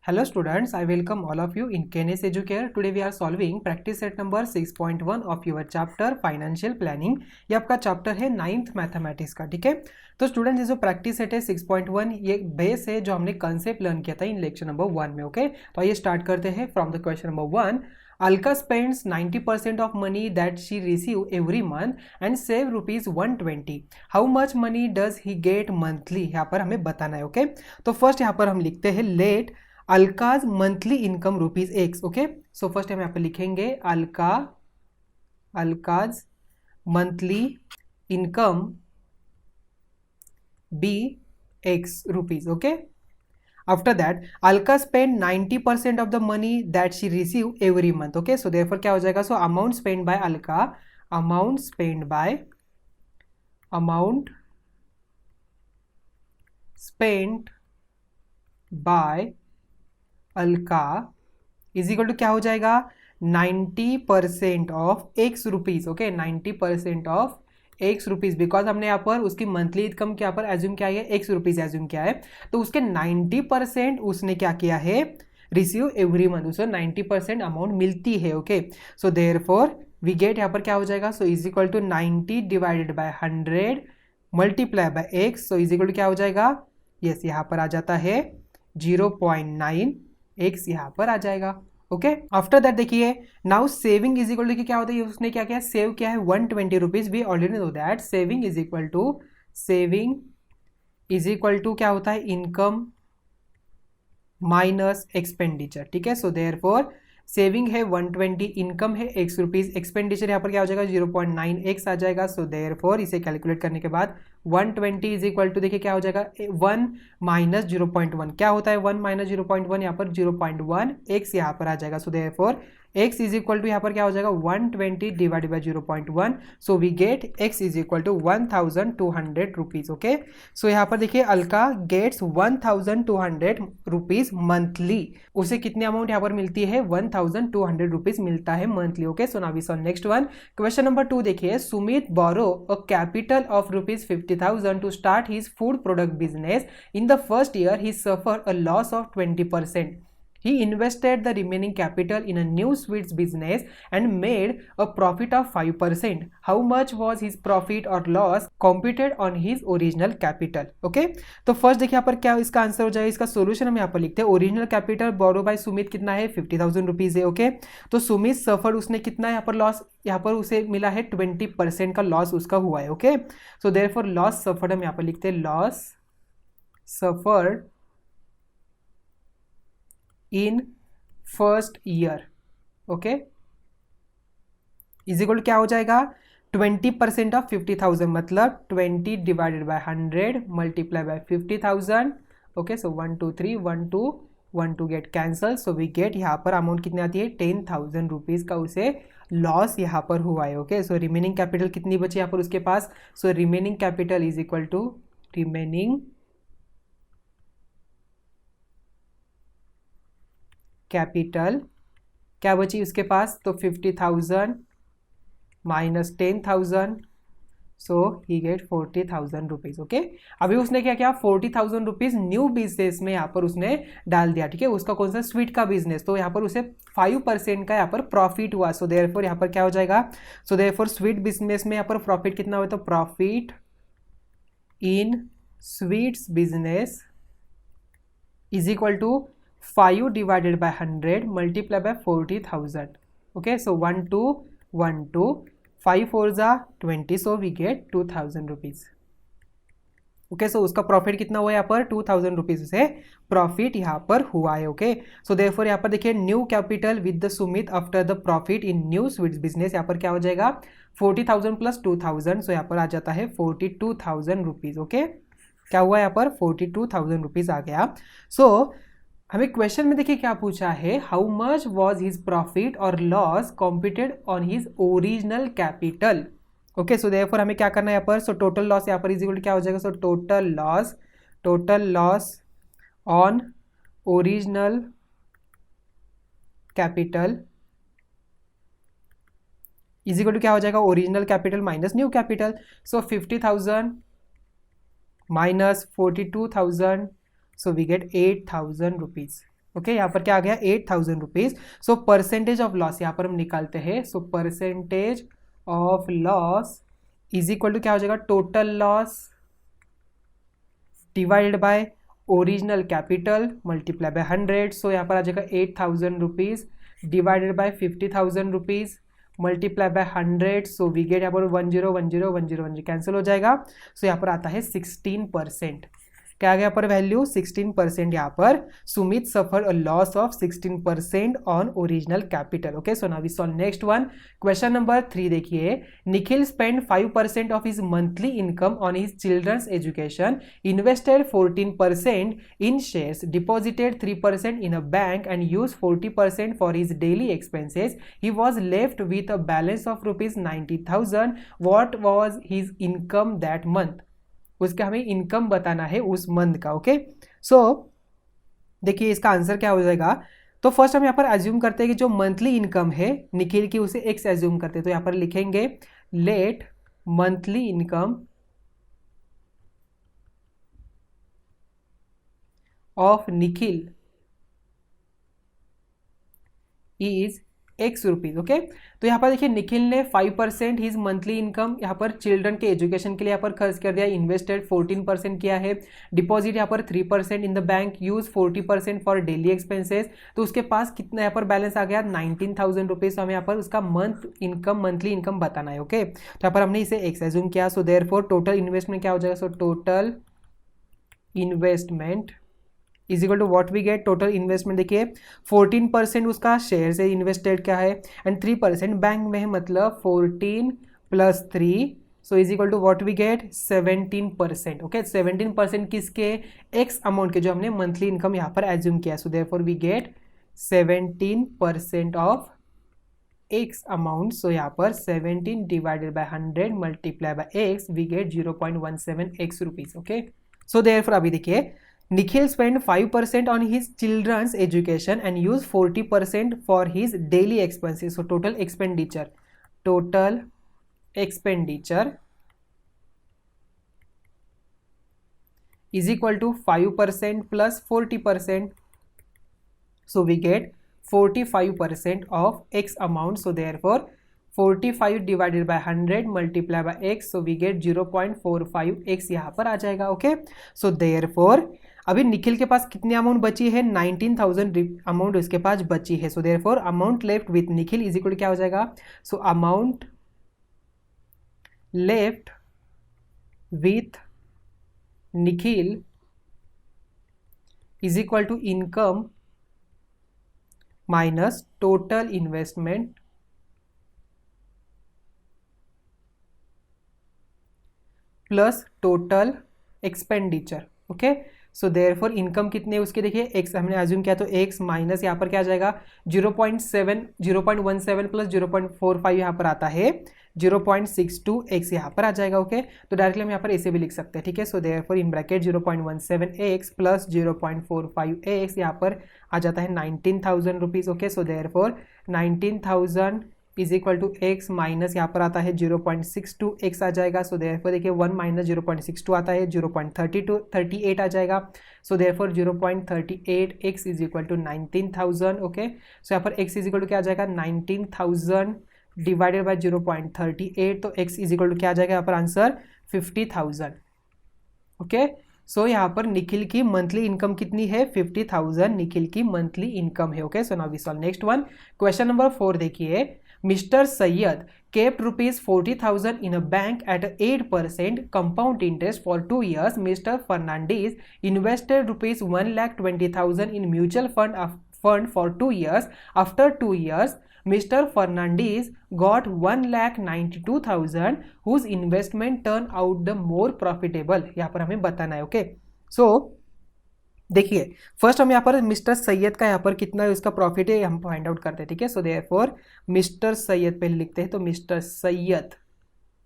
Hello students, I welcome all of you in KNS Educare. Today we are solving practice set number 6.1 of your chapter Financial Planning. ये आपका chapter है 9th mathematics का, ठीक है। तो students ये जो प्रैक्टिस सेट है 6.1 ये बेस है जो हमने कंसेप्ट लर्न किया था इन लेक्चर नंबर 1 में, ओके। तो आइए स्टार्ट करते हैं from the question number 1. Alka spends 90% of money that she receive every month and save rupees 120. How much money does he get monthly? यहाँ पर हमें बताना है, ओके। तो फर्स्ट यहाँ पर हम लिखते हैं let Alka's monthly income rupees x, okay. So first हम यहाँ पर लिखेंगे Alka's monthly income be x rupees, okay. After that Alka spend 90% of the money that she receive every month, okay. So therefore क्या हो जाएगा, so amount spend by Alka, amount spend by Alka is equal to क्या हो जाएगा 90% of x rupees, okay. 90% of x rupees, because हमने यहाँ पर उसकी मंथली इनकम के यहाँ पर एज्यूम किया है एक्स रुपीज एज्यूम किया है, तो उसके 90% उसने क्या किया है रिसीव एवरी मंथ, उसे 90% अमाउंट मिलती है, okay. So therefore we get यहाँ पर क्या हो जाएगा, so is equal to 90 divided by 100 multiply by x, so is equal to क्या हो जाएगा, यस यहाँ पर आ जाता है 0.9 एक्स यहाँ पर आ जाएगा, ओके। आफ्टर दैट देखिए now saving is equal to क्या होता है, उसने क्या किया सेव किया है 120 rupees. We already know that saving is equal to क्या होता है इनकम माइनस एक्सपेंडिचर, ठीक है। सो देयरफॉर सेविंग है 120, इनकम है एक्स रुपीज, एक्सपेंडिचर यहाँ पर क्या हो जाएगा 0.9 एक्स आ जाएगा। सो देयरफॉर इसे कैलकुलेट करने के बाद 120 इज इक्वल टू देखिए क्या हो जाएगा 1 माइनस 0.1, क्या होता है 1 माइनस 0.1 यहाँ पर 0.1 एक्स यहाँ पर आ जाएगा। So therefore x is equal to यहाँ पर क्या हो जाएगा 120 divided by 0.1, so we get x is equal to 1200 rupees, okay. So यहाँ पर देखिए अलका गेट्स 1200 रुपीज मंथली, उसे कितने अमाउंट यहाँ पर मिलती है 1200 रुपीज मिलता है monthly, okay. So now we solve next one. Question number 2 देखिए Sumit borrow a capital of rupees 50,000 to start his food product business. In the first year he suffer a loss of 20%. He invested the remaining capital in a new sweets business and made a profit of 5%. How much was his profit or loss computed on his original capital? Okay? तो first देखिए यहाँ पर क्या इसका answer हो जाएगा, इसका solution हम यहाँ पर लिखते हैं ओरिजिनल कैपिटल बोरो बाय सुमित कितना है 50,000 रुपीज है, ओके। तो सुमित सफर उसने कितना यहाँ पर लॉस, यहाँ पर उसे मिला है 20% का लॉस उसका हुआ है, okay. So therefore loss suffered हम यहाँ पर लिखते हैं loss suffered in first year, okay, is equal क्या हो जाएगा 20% ऑफ 50,000 मतलब 20 divided by 100 multiply by 50,000, okay. So 1 2 3 1 2 get cancel, so we get यहाँ पर अमाउंट कितनी आती है 10,000 रुपीज का उसे लॉस यहाँ पर हुआ है, ओके। सो रिमेनिंग कैपिटल कितनी बची यहाँ पर उसके पास, so remaining capital is equal to remaining capital क्या बची उसके पास, तो 50,000 minus 10,000, so he get 40,000 rupees, okay. अभी उसने क्या किया 40,000 रुपीज न्यू बिजनेस में यहाँ पर उसने डाल दिया, ठीक है। उसका कौन सा स्वीट का बिजनेस, तो यहाँ पर उसे 5% का यहाँ पर प्रॉफिट हुआ। सो देयरफॉर यहाँ पर क्या हो जाएगा, सो देयरफॉर स्वीट बिजनेस में यहाँ पर प्रॉफिट कितना हुआ, तो profit in sweets business is equal to 5 divided by 100 multiplied by 40,000, okay. So 1 2 1 2 5 4 जा 20, so we get 2,000 rupees, ओके। सो उसका प्रॉफिट कितना हुआ यहाँ पर 2,000 रुपीज से प्रॉफिट यहाँ पर हुआ है, ओके। सो देयरफॉर यहाँ पर देखिए new capital with the Sumit after the profit in new sweets business, यहाँ पर क्या हो जाएगा 40,000 प्लस 2,000, सो यहाँ पर आ जाता है 42,000 रुपीज, ओके। क्या हुआ यहाँ पर 42,000 रुपीज आ गया। सो हमें क्वेश्चन में देखिए क्या पूछा है, how much was his profit और loss computed on his original capital, okay. So therefore हमें क्या करना है यहाँ पर, सो टोटल लॉस यहाँ पर इज इक्वल टू क्या हो जाएगा, so total loss on original capital is equal to क्या हो जाएगा original capital minus new capital. So 50,000 minus 42,000, so we get 8,000 rupees, okay यहाँ पर क्या आ गया 8,000 rupees. So percentage of loss यहाँ पर हम निकालते हैं। So percentage of loss is equal to क्या हो जाएगा, total loss divided by original capital multiply by 100। So यहाँ पर आ जाएगा 8,000 rupees divided by 50,000 rupees multiply by 100। So we get यहाँ पर 10 कैंसिल हो जाएगा। सो यहाँ पर आता है 16%। क्या आ गया यहाँ पर वैल्यू 16% यहाँ पर Sumit suffer a loss of 16% on original capital. Okay so now we solve next one. Question number 3 देखिए, Nikhil spend 5% of his monthly income on his children's education, invested 14% in shares, deposited 3% in a bank and use 40% for his daily expenses. He was left with a balance of ₹90,000। What was his income that month. उसका हमें income बताना है उस month का। Okay so देखिए इसका answer क्या हो जाएगा। तो फर्स्ट हम यहाँ पर अज्यूम करते हैं कि जो मंथली इनकम है निखिल की उसे एक्स अज्यूम करते हैं। तो यहाँ पर लिखेंगे let monthly income of Nikhil is x rupees. Okay तो यहाँ पर देखिए निखिल ने 5% हिज मंथली इनकम यहाँ पर चिल्ड्रन के एजुकेशन के लिए यहाँ पर खर्च कर दिया, इन्वेस्टेड 14% किया है, डिपॉजिट यहाँ पर 3% in the bank, use 40% for daily expenses. तो उसके पास कितना यहाँ पर बैलेंस आ गया 19,000 रुपीज। तो हमें यहाँ पर उसका मंथली इनकम बताना है। ओके तो यहाँ पर हमने इसे एक्स एज्यूम किया। सो देयरफॉर टोटल इन्वेस्टमेंट क्या हो जाएगा, so total investment is equal to what we get. Total investment देखिए 14% उसका शेयर से इन्वेस्टेड क्या है एंड 3% बैंक में है, मतलब 14 + 3 so is equal to what we get 17%। Okay 17% किसके, एक्स अमाउंट के जो हमने मंथली इनकम यहाँ पर एज्यूम किया। So therefore we get 17% of x amount. So यहाँ पर 17 divided by 100 multiply by x we get 0.17 x rupees. Okay so therefore अभी देखिए Nikhil spent 5% on his children's education and used 40% for his daily expenses. So total expenditure is equal to 5% plus 40%. So we get 45% of X amount. So therefore 45 divided by 100 multiply by X. So we get 0.45X यहाँ पर आ जाएगा। Okay so therefore अभी निखिल के पास कितनी amount बची है, 19,000 amount उसके पास बची है। So therefore amount left with Nikhil is equal to क्या हो जाएगा, so amount left with Nikhil is equal to income minus total investment plus total expenditure. Okay so therefore income कितने उसके देखिए एक्स हमने अज्यूम किया, तो एक्स माइनस यहाँ पर क्या आ जाएगा 0.17 प्लस 0.45 यहाँ पर आता है 0.62 एक्स यहाँ पर आ जाएगा। ओके तो डायरेक्टली हम यहाँ पर ऐसे भी लिख सकते हैं। ठीक है so therefore in bracket 0.17 x plus 0.45 x यहाँ पर आ जाता है 19,000 rupees. Okay so therefore 19,000 is equal to x minus यहाँ पर आता है 0.62 एक्स आ जाएगा। सो देयरफॉर देखिए 1 माइनस 0.62 आता है 0.38 आ जाएगा। So therefore 0.38 x is equal to 19,000। Okay so यहाँ पर एक्स इज इक्वल टू क्या आ जाएगा 19,000 डिवाइडेड बाय 0.38, तो एक्स इज इक्वल टू क्या आ जाएगा यहाँ पर आंसर 50,000। ओके सो यहाँ पर निखिल की मंथली इनकम कितनी है 50,000 निखिल की मंथली इनकम है। Okay so now we solve next one. Question number 4 देखिए, Mr. Sayyad kept ₹40,000 in a bank at 8% compound interest for 2 years. Mr. Fernandez invested ₹1,20,000 in mutual fund for 2 years. After 2 years, Mr. Fernandez got $1,92,000 whose investment turned out the more profitable. यहाँ पर हमें बताना है। Okay सो देखिए first हम यहाँ पर mister Syed का यहाँ पर कितना है उसका प्रॉफिट है हम फाइंड आउट करते हैं। ठीक है सो देयरफॉर मिस्टर सैयद पहले लिखते हैं, तो मिस्टर सैयद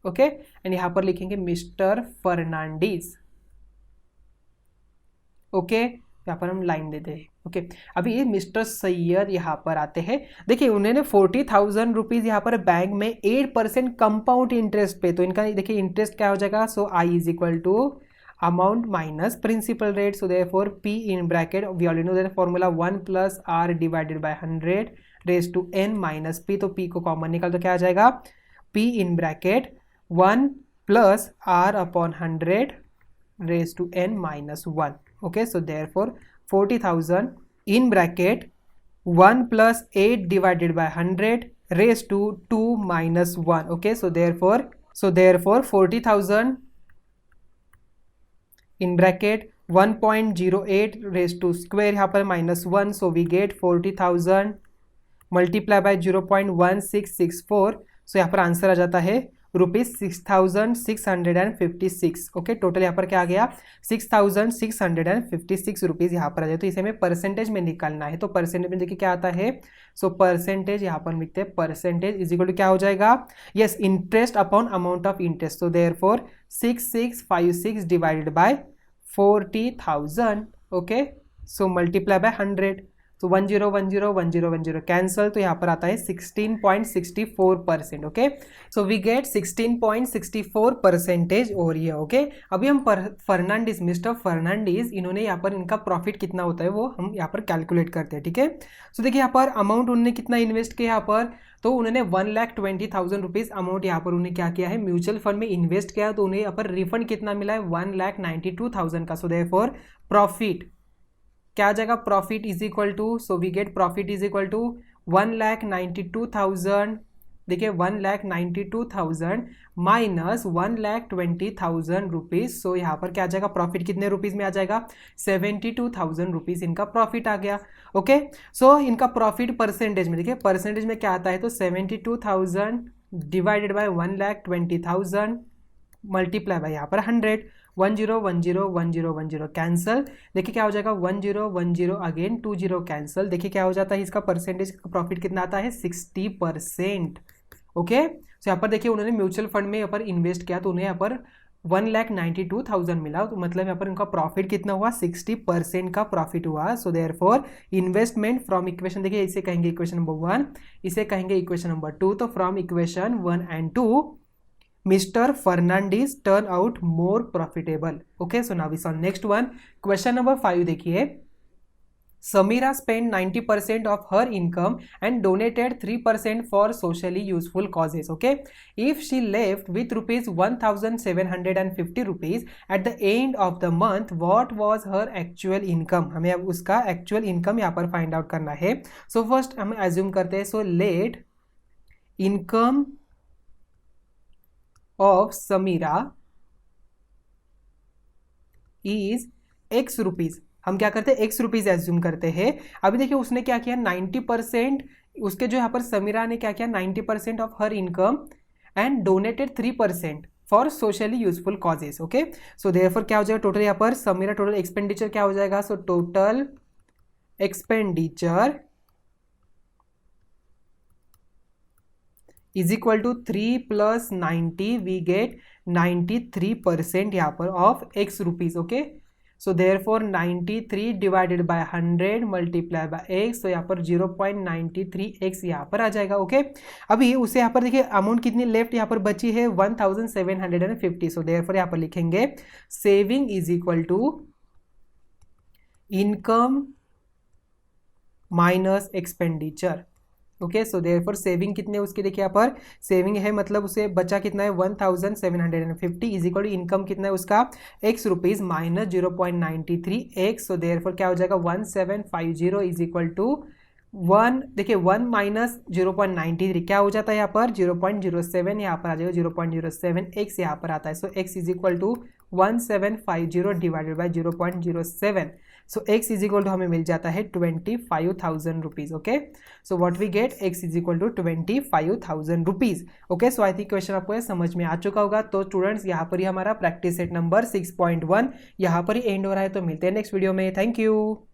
ओके एंड यहाँ पर लिखेंगे मिस्टर फर्नांडीज। ओके यहाँ पर हम लाइन देते हैं। ओके अभी ये मिस्टर सैयद यहाँ पर आते हैं, देखिए उन्होंने 40,000 रुपीज़ यहाँ पर बैंक में 8% कंपाउंड इंटरेस्ट पे, तो इनका देखिए इंटरेस्ट क्या हो जाएगा, so I is equal to amount minus principal rate. So therefore P in bracket, we already know that formula 1 plus R divided by 100 raised to n minus P. तो P को common निकाल तो क्या आ जाएगा, P in bracket 1 plus R upon 100 raised to n minus 1. Okay, so therefore 40,000 in bracket 1 plus 8 divided by 100 raised to 2 minus 1. Okay, so therefore 40,000 in bracket 1.08 raised to square यहाँ पर minus 1, so we get 40,000 multiply by 0.1664. so यहाँ पर answer आ जाता है ₹6,656. Okay, total यहाँ पर क्या आ गया 6,656 रुपीज़ यहाँ पर आ जाए. तो इसे हमें परसेंटेज में निकालना है. तो परसेंटेज में देखिए क्या आता है. सो परसेंटेज यहाँ पर लिखते हैं, परसेंटेज इज इक्वल टू क्या हो जाएगा, yes, interest upon amount of interest. तो therefore 6656 divided by 40,000. Okay, so multiply by 100. तो 10101010 कैंसल. तो यहाँ पर आता है 16.64%. Okay, so we get 16.64% over here. Okay, अभी हम फर्नांडिस, मिस्टर फर्नांडिस, इन्होंने यहाँ पर इनका प्रॉफिट कितना होता है वो हम यहाँ पर कैलकुलेट करते हैं. ठीक है, सो देखिए यहाँ पर अमाउंट उन्होंने कितना इन्वेस्ट किया यहाँ पर, तो उन्होंने 1,20,000 रुपीज़ अमाउंट यहाँ पर उन्हें क्या किया है, म्यूचुअल फंड में इन्वेस्ट किया. तो उन्हें यहाँ पर रिफंड कितना मिला है, 1,92,000 का. सो देयरफॉर प्रॉफिट क्या आ जाएगा, profit is equal to, so we get profit is equal to 1,92,000. देखिए 1,92,000 माइनस 1,20,000 रुपीज़. सो यहाँ पर क्या आ जाएगा, प्रॉफिट कितने रुपीज़ में आ जाएगा, 72,000 रुपीज़ इनका प्रॉफिट आ गया. ओके, सो इनका प्रॉफिट परसेंटेज में देखिए, परसेंटेज में क्या आता है, तो 72,000 डिवाइडेड बाय 1,20,000 मल्टीप्लाई बाय यहाँ पर 100. 10101010 कैंसल. देखिए क्या हो जाएगा, 1010 अगेन 20 कैंसल. देखिए क्या हो जाता है, इसका परसेंटेज प्रॉफिट कितना आता है, 60%. ओके, सो यहाँ पर देखिए उन्होंने म्यूचुअल फंड में यहाँ पर इन्वेस्ट किया तो उन्हें यहाँ पर 1,92,000 मिला. तो मतलब यहाँ पर उनका प्रॉफिट कितना हुआ, 60% का प्रॉफिट हुआ. So therefore investment from equation, देखिए इसे कहेंगे इक्वेशन नंबर 1, इसे कहेंगे इक्वेशन नंबर 2. तो from equation 1 and 2 Mr. Fernandez turn out more profitable. Okay, so now we saw next one. Question number 5 देखिए. Samira spent 90% of her income and donated 3% for socially useful causes. Okay, if she left with rupees 1,750 rupees at the end of the month, what was her actual income? हमें अब उसका actual income यहाँ पर find out करना है. So first हम assume करते हैं, so let income of Samira is x rupees. हम क्या करते हैं, x रुपीज़ एज्यूम करते हैं. अभी देखिए उसने क्या किया, 90%, उसके जो यहाँ पर समीरा ने क्या किया, 90% of her income and donated 3% for socially useful causes. Okay, so therefore क्या हो जाएगा, टोटल यहाँ पर समीरा टोटल एक्सपेंडिचर क्या हो जाएगा, so total expenditure is equal to 3 plus 90, we get 93% यहाँ पर of x rupees. Okay, so therefore 93 divided by 100 multiply by x, तो यहाँ पर 0.93x यहाँ पर आ जाएगा. ओके, अभी उसे यहाँ पर देखिए अमाउंट कितनी लेफ्ट यहाँ पर बची है, 1,750. सो देयरफॉर यहाँ पर लिखेंगे saving is equal to income minus expenditure. Okay, so therefore saving कितने उसके, देखिए यहाँ पर सेविंग है मतलब उसे बचा कितना है, 1,750 इज इक्वल टू इनकम कितना है उसका, x रुपीज़ माइनस 0.93x. सो देयरफॉर क्या हो जाएगा, 1,750 इज इक्वल टू 1, देखिए 1 माइनस 0.93 क्या हो जाता है यहाँ पर, 0.07 यहाँ पर आ जाएगा, 0.07x यहाँ पर आता है. So x is equal to 1,750 divided by 0.07. So x is equal to हमें मिल जाता है 25,000 rupees. Okay, so what we get, x is equal to 25,000 rupees. Okay, so I think question आपको समझ में आ चुका होगा. तो स्टूडेंट्स यहाँ पर ही हमारा प्रैक्टिस सेट नंबर 6.1 यहाँ पर ही एंड हो रहा है. तो मिलते हैं नेक्स्ट वीडियो में. Thank you.